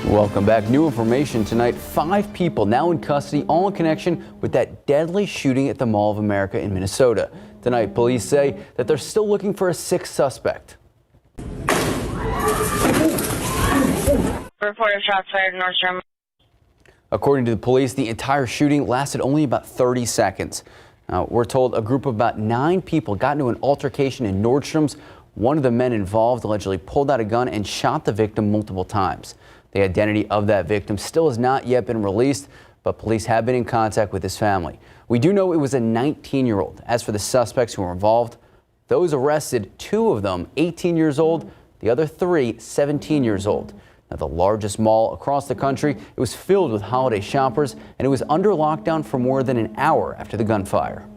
Welcome back. New information tonight. 5 people now in custody, all in connection with that deadly shooting at the Mall of America in Minnesota. Tonight, police say that they're still looking for a 6th suspect. Reported shots fired in Nordstrom. According to the police, the entire shooting lasted only about 30 seconds. We're told a group of about 9 people got into an altercation in Nordstrom's. One of the men involved allegedly pulled out a gun and shot the victim multiple times. The identity of that victim still has not yet been released, but police have been in contact with his family. We do know it was a 19-year-old. As for the suspects who were involved, those arrested, 2 of them 18 years old, the other 3 17 years old. Now, the largest mall across the country, it was filled with holiday shoppers, and it was under lockdown for more than an hour after the gunfire.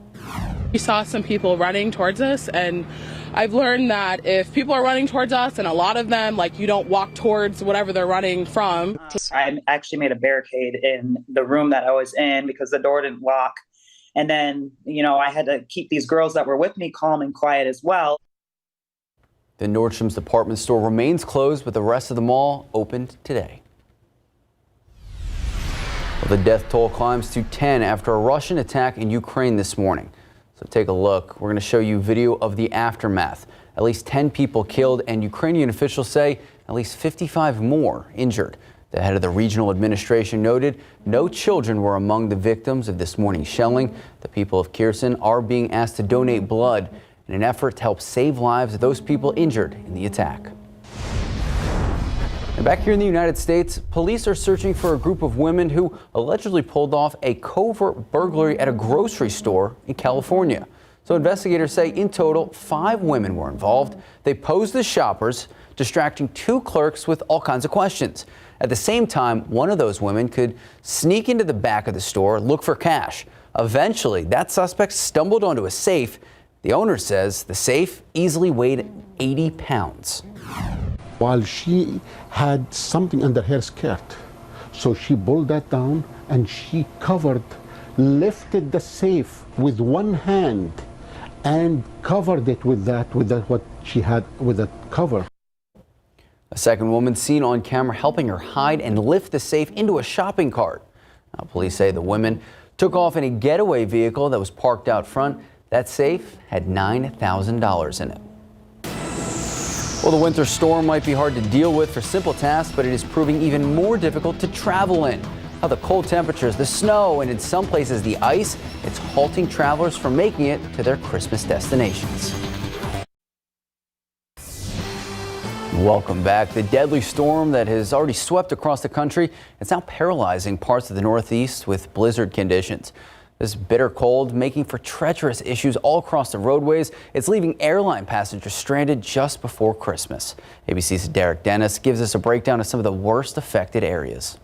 We saw some people running towards us, and I've learned that if people are running towards us, and a lot of them, like, you don't walk towards whatever they're running from. I actually made a barricade in the room that I was in because the door didn't lock. And then, I had to keep these girls that were with me calm and quiet as well. The Nordstrom's department store remains closed, but the rest of the mall opened today. Well, the death toll climbs to 10 after a Russian attack in Ukraine this morning. So take a look. We're going to show you video of the aftermath. At least 10 people killed, and Ukrainian officials say at least 55 more injured. The head of the regional administration noted no children were among the victims of this morning's shelling. The people of Kherson are being asked to donate blood in an effort to help save lives of those people injured in the attack. And back here in the United States, police are searching for a group of women who allegedly pulled off a covert burglary at a grocery store in California. So investigators say in total 5 women were involved. They posed as shoppers, distracting 2 clerks with all kinds of questions. At the same time, one of those women could sneak into the back of the store, look for cash. Eventually, that suspect stumbled onto a safe. The owner says the safe easily weighed 80 pounds. While she had something under her skirt, so she pulled that down and she lifted the safe with one hand and covered it with what she had with the cover. A second woman seen on camera helping her hide and lift the safe into a shopping cart. Now, police say the women took off in a getaway vehicle that was parked out front. That safe had $9,000 in it. Well, the winter storm might be hard to deal with for simple tasks, but it is proving even more difficult to travel in. How the cold temperatures, the snow, and in some places the ice, it's halting travelers from making it to their Christmas destinations. Welcome back. The deadly storm that has already swept across the country, it's now paralyzing parts of the Northeast with blizzard conditions. This bitter cold making for treacherous issues all across the roadways. It's leaving airline passengers stranded just before Christmas. ABC's Derek Dennis gives us a breakdown of some of the worst affected areas.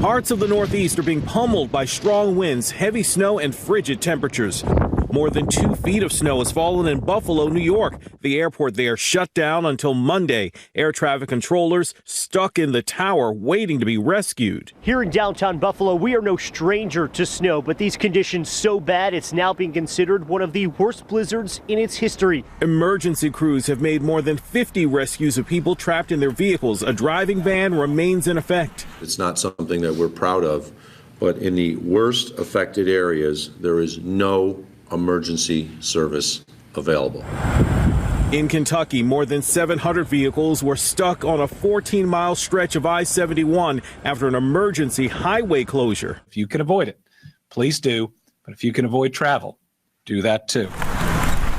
Parts of the Northeast are being pummeled by strong winds, heavy snow, and frigid temperatures. More than 2 feet of snow has fallen in Buffalo, New York. The airport there shut down until Monday. Air traffic controllers stuck in the tower waiting to be rescued. Here in downtown Buffalo, we are no stranger to snow, but these conditions so bad it's now being considered one of the worst blizzards in its history. Emergency crews have made more than 50 rescues of people trapped in their vehicles. A driving ban remains in effect. It's not something that we're proud of, but in the worst affected areas, there is no emergency service available. In Kentucky, more than 700 vehicles were stuck on a 14-mile stretch of I-71 after an emergency highway closure. If you can avoid it, please do. But if you can avoid travel, do that too.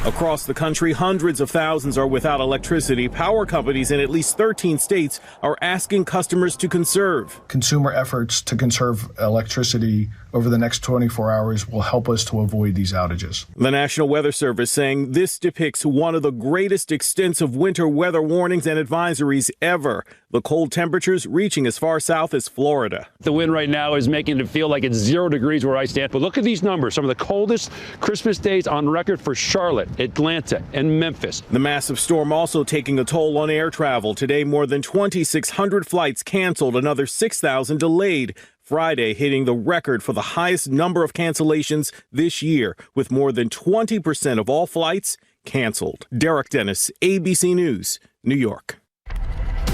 Across the country, hundreds of thousands are without electricity. Power companies in at least 13 states are asking customers to conserve. Consumer efforts to conserve electricity over the next 24 hours will help us to avoid these outages. The National Weather Service saying this depicts one of the greatest extensive winter weather warnings and advisories ever. The cold temperatures reaching as far south as Florida. The wind right now is making it feel like it's 0 degrees where I stand. But look at these numbers. Some of the coldest Christmas days on record for Charlotte, Atlanta, and Memphis. The massive storm also taking a toll on air travel. Today, more than 2,600 flights canceled, another 6,000 delayed. Friday hitting the record for the highest number of cancellations this year, with more than 20% of all flights canceled. Derek Dennis, ABC News, New York.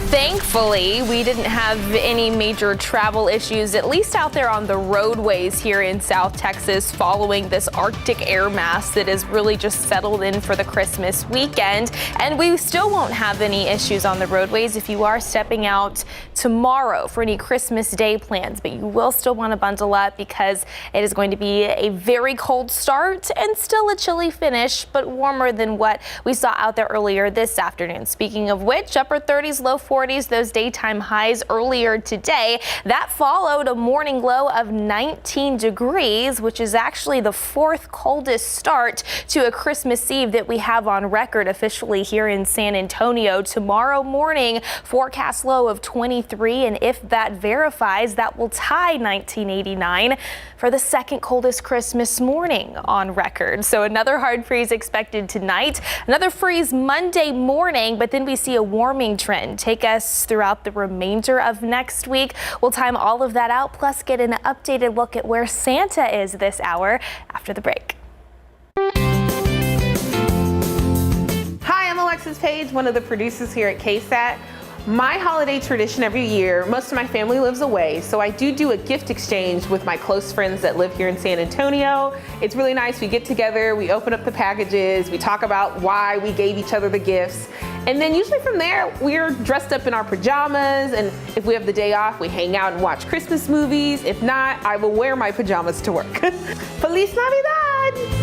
Thankfully, we didn't have any major travel issues, at least out there on the roadways here in South Texas, following this Arctic air mass that has really just settled in for the Christmas weekend. And we still won't have any issues on the roadways if you are stepping out tomorrow for any Christmas Day plans. But you will still want to bundle up because it is going to be a very cold start and still a chilly finish, but warmer than what we saw out there earlier this afternoon. Speaking of which, upper 30s, low 40s. Those daytime highs earlier today. That followed a morning low of 19 degrees, which is actually the fourth coldest start to a Christmas Eve that we have on record officially here in San Antonio. Tomorrow morning, forecast low of 23, and if that verifies, that will tie 1989 for the second coldest Christmas morning on record. So another hard freeze expected tonight, another freeze Monday morning, but then we see a warming trend take us throughout the remainder of next week. We'll time all of that out, plus get an updated look at where Santa is this hour after the break. Hi, I'm Alexis Page, one of the producers here at KSAT. My holiday tradition every year, most of my family lives away, so I do a gift exchange with my close friends that live here in San Antonio. It's really nice. We get together, we open up the packages, we talk about why we gave each other the gifts, and then usually from there, we're dressed up in our pajamas, and if we have the day off, we hang out and watch Christmas movies. If not, I will wear my pajamas to work. Feliz Navidad!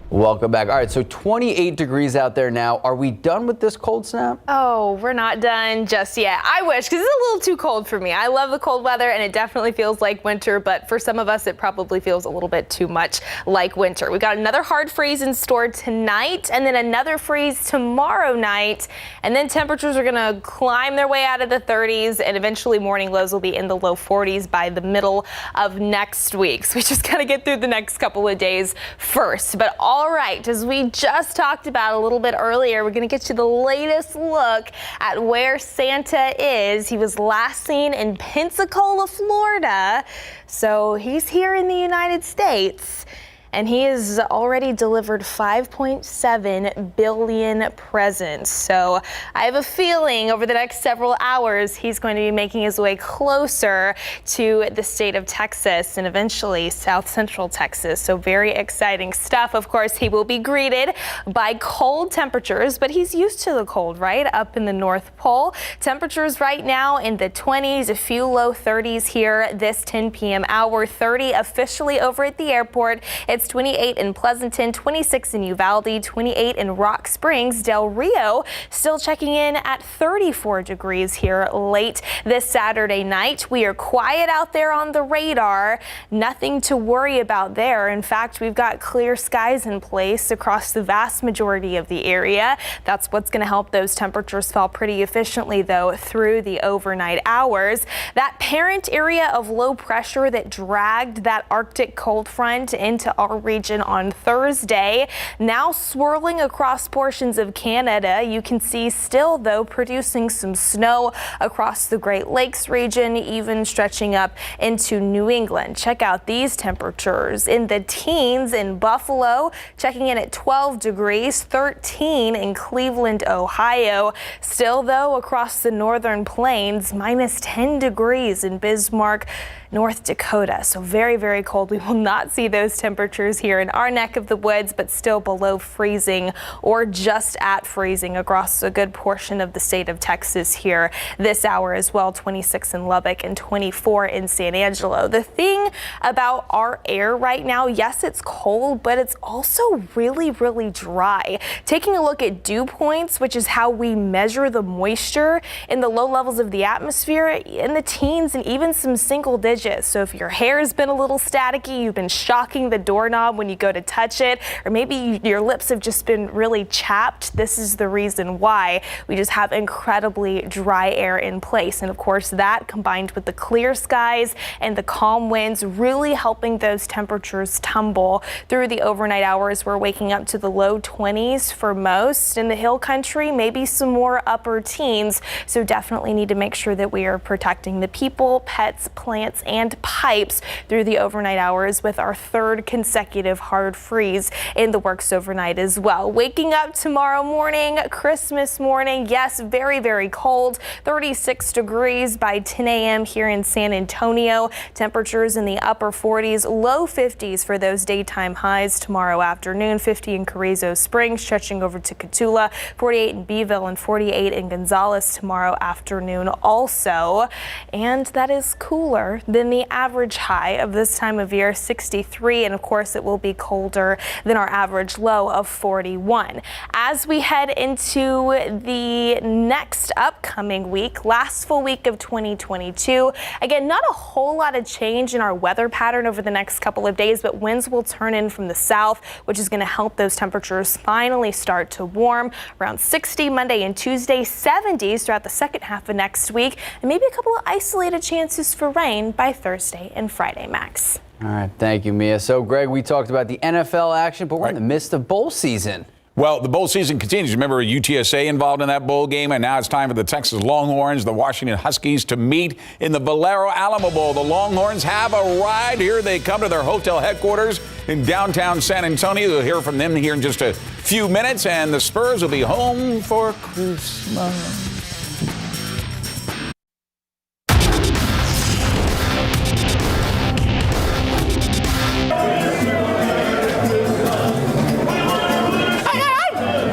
Welcome back. All right, so 28 degrees out there now. Are we done with this cold snap? Oh, we're not done just yet. I wish, because it's a little too cold for me. I love the cold weather, and it definitely feels like winter, but for some of us, it probably feels a little bit too much like winter. We got another hard freeze in store tonight, and then another freeze tomorrow night, and then temperatures are going to climb their way out of the 30s, and eventually morning lows will be in the low 40s by the middle of next week. So we just got to get through the next couple of days first. But all right, as we just talked about a little bit earlier, we're going to get you the latest look at where Santa is. He was last seen in Pensacola, Florida, so he's here in the United States. And he has already delivered 5.7 billion presents. So I have a feeling over the next several hours, he's going to be making his way closer to the state of Texas and eventually South Central Texas. So very exciting stuff. Of course, he will be greeted by cold temperatures, but he's used to the cold, right? Up in the North Pole. Temperatures right now in the 20s, a few low 30s here this 10 p.m. hour, 30 officially over at the airport. It's 28 in Pleasanton, 26 in Uvalde, 28 in Rock Springs. Del Rio still checking in at 34 degrees here late this Saturday night. We are quiet out there on the radar. Nothing to worry about there. In fact, we've got clear skies in place across the vast majority of the area. That's what's going to help those temperatures fall pretty efficiently, though, through the overnight hours. That parent area of low pressure that dragged that Arctic cold front into our region on Thursday, now swirling across portions of Canada. You can see still, though, producing some snow across the Great Lakes region, even stretching up into New England. Check out these temperatures in the teens in Buffalo, checking in at 12 degrees, 13 in Cleveland, Ohio. Still, though, across the northern plains, minus 10 degrees in Bismarck, North Dakota. So very, very cold. We will not see those temperatures here in our neck of the woods, but still below freezing or just at freezing across a good portion of the state of Texas here this hour as well. 26 in Lubbock and 24 in San Angelo. The thing about our air right now, yes, it's cold, but it's also really, really dry. Taking a look at dew points, which is how we measure the moisture in the low levels of the atmosphere, in the teens and even some single digits. So if your hair has been a little staticky, you've been shocking the doorknob when you go to touch it, or maybe your lips have just been really chapped, this is the reason why. We just have incredibly dry air in place. And of course, that combined with the clear skies and the calm winds really helping those temperatures tumble through the overnight hours. We're waking up to the low 20s for most. In the hill country, maybe some more upper teens. So definitely need to make sure that we are protecting the people, pets, plants, and pipes through the overnight hours, with our third consecutive hard freeze in the works overnight as well. Waking up tomorrow morning, Christmas morning, yes, very, very cold, 36 degrees by 10 a.m. here in San Antonio. Temperatures in the upper 40s, low 50s for those daytime highs tomorrow afternoon. 50 in Carrizo Springs, stretching over to Cotulla, 48 in Beeville, and 48 in Gonzales tomorrow afternoon also. And that is cooler than the average high of this time of year, 63. And of course, it will be colder than our average low of 41. As we head into the next upcoming week, last full week of 2022, again, not a whole lot of change in our weather pattern over the next couple of days, but winds will turn in from the south, which is going to help those temperatures finally start to warm. Around 60 Monday and Tuesday, 70s throughout the second half of next week, and maybe a couple of isolated chances for rain by Thursday and Friday, Max. All right, thank you, Mia. So, Greg, we talked about the NFL action, but we're in the midst of bowl season. Well, the bowl season continues. Remember UTSA involved in that bowl game, and now it's time for the Texas Longhorns, the Washington Huskies, to meet in the Valero Alamo Bowl. The Longhorns have arrived. Here they come to their hotel headquarters in downtown San Antonio. We'll hear from them here in just a few minutes, and the Spurs will be home for Christmas.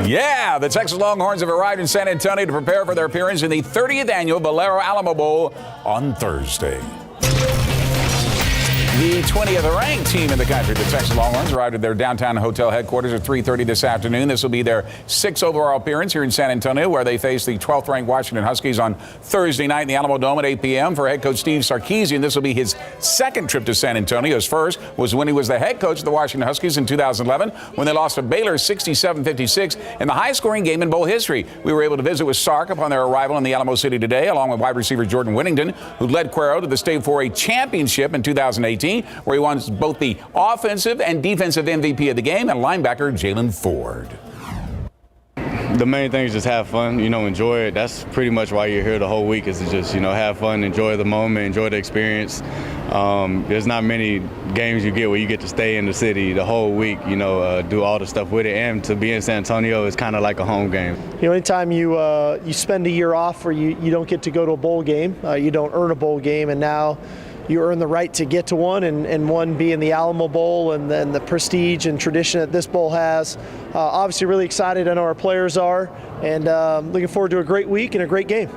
Yeah, the Texas Longhorns have arrived in San Antonio to prepare for their appearance in the 30th annual Valero Alamo Bowl on Thursday. The 20th ranked team in the country, the Texas Longhorns, arrived at their downtown hotel headquarters at 3:30 this afternoon. This will be their 6th overall appearance here in San Antonio, where they face the 12th ranked Washington Huskies on Thursday night in the Alamo Dome at 8 p.m. For head coach Steve Sarkisian, this will be his second trip to San Antonio. His first was when he was the head coach of the Washington Huskies in 2011, when they lost to Baylor 67-56 in the highest-scoring game in bowl history. We were able to visit with Sark upon their arrival in the Alamo City today, along with wide receiver Jordan Whittington, who led Cuero to the state 4A championship in 2018. Where he won both the offensive and defensive MVP of the game, and linebacker Jalen Ford. The main thing is just have fun, enjoy it. That's pretty much why you're here the whole week, is to just, have fun, enjoy the moment, enjoy the experience. There's not many games you get where you get to stay in the city the whole week, do all the stuff with it. And to be in San Antonio is kind of like a home game. Anytime you spend a year off where you don't get to go to a bowl game, you don't earn a bowl game, and now you earn the right to get to one, and one being the Alamo Bowl, and then the prestige and tradition that this bowl has. Obviously really excited, I know our players are, and looking forward to a great week and a great game.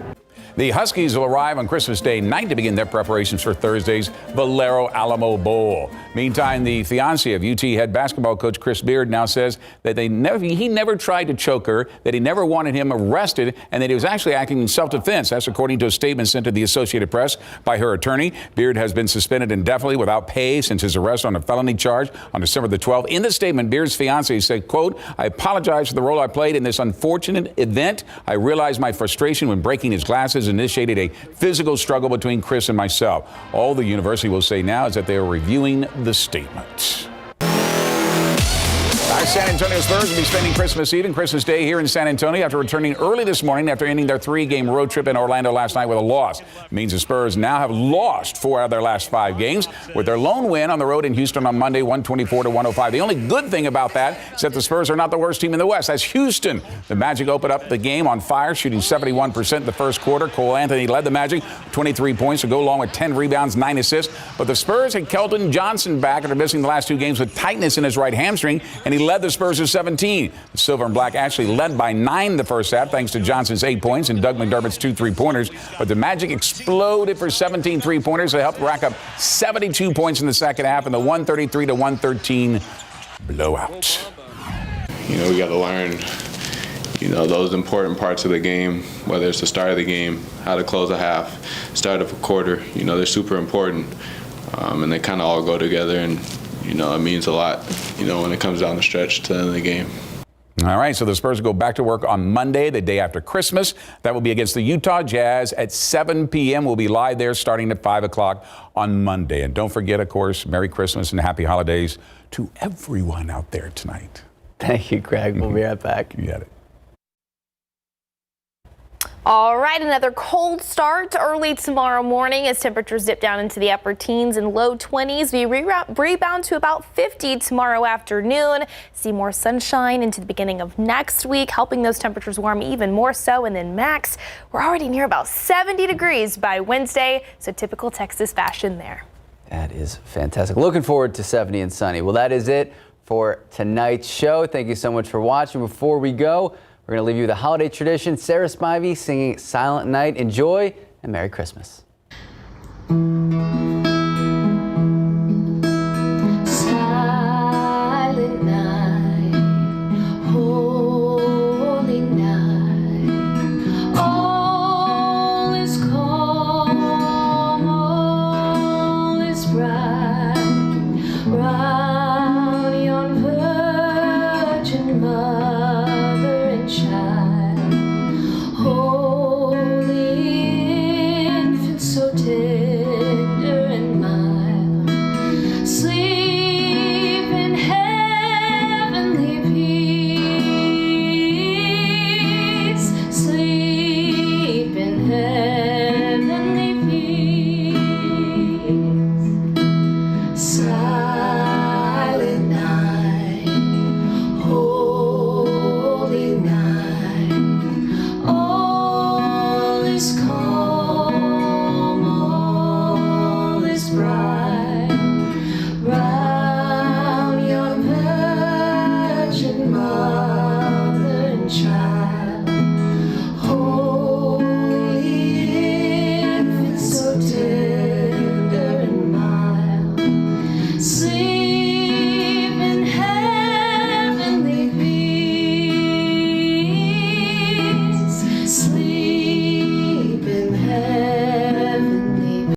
The Huskies will arrive on Christmas Day night to begin their preparations for Thursday's Valero Alamo Bowl. Meantime, the fiancée of UT head basketball coach Chris Beard now says that he never tried to choke her, that he never wanted him arrested, and that he was actually acting in self-defense. That's according to a statement sent to the Associated Press by her attorney. Beard has been suspended indefinitely without pay since his arrest on a felony charge on December the 12th. In the statement, Beard's fiancée said, quote, "I apologize for the role I played in this unfortunate event. I realized my frustration when breaking his glasses initiated a physical struggle between Chris and myself." All the university will say now is that they are reviewing the statement. Our San Antonio Spurs will be spending Christmas Eve and Christmas Day here in San Antonio after returning early this morning after ending their 3-game road trip in Orlando last night with a loss. It means the Spurs now have lost 4 out of their last 5 games, with their lone win on the road in Houston on Monday, 124-105. The only good thing about that is that the Spurs are not the worst team in the West. That's Houston. The Magic opened up the game on fire, shooting 71% in the first quarter. Cole Anthony led the Magic, 23 points to go along with 10 rebounds, 9 assists. But the Spurs had Kelton Johnson back after missing the last 2 games with tightness in his right hamstring, and he led the Spurs to 17. The Silver and Black actually led by 9 in the first half, thanks to Johnson's 8 points and Doug McDermott's 2 3-pointers. But the Magic exploded for 17 3-pointers. They helped rack up 72 points in the second half in the 133-113 blowout. We got to learn, those important parts of the game, whether it's the start of the game, how to close a half, start of a quarter. They're super important, and they kind of all go together, and it means a lot, when it comes down the stretch to the end of the game. All right, so the Spurs will go back to work on Monday, the day after Christmas. That will be against the Utah Jazz at 7 p.m. We'll be live there starting at 5 o'clock on Monday. And don't forget, of course, Merry Christmas and Happy Holidays to everyone out there tonight. Thank you, Greg. We'll be right back. You got it. All right, another cold start early tomorrow morning as temperatures dip down into the upper teens and low 20s. We rebound to about 50 tomorrow afternoon. See more sunshine into the beginning of next week, helping those temperatures warm even more so. And then max, we're already near about 70 degrees by Wednesday. So typical Texas fashion there. That is fantastic. Looking forward to 70 and sunny. Well, that is it for tonight's show. Thank you so much for watching. Before we go, we're going to leave you with a holiday tradition. Sarah Spivey singing Silent Night. Enjoy and Merry Christmas.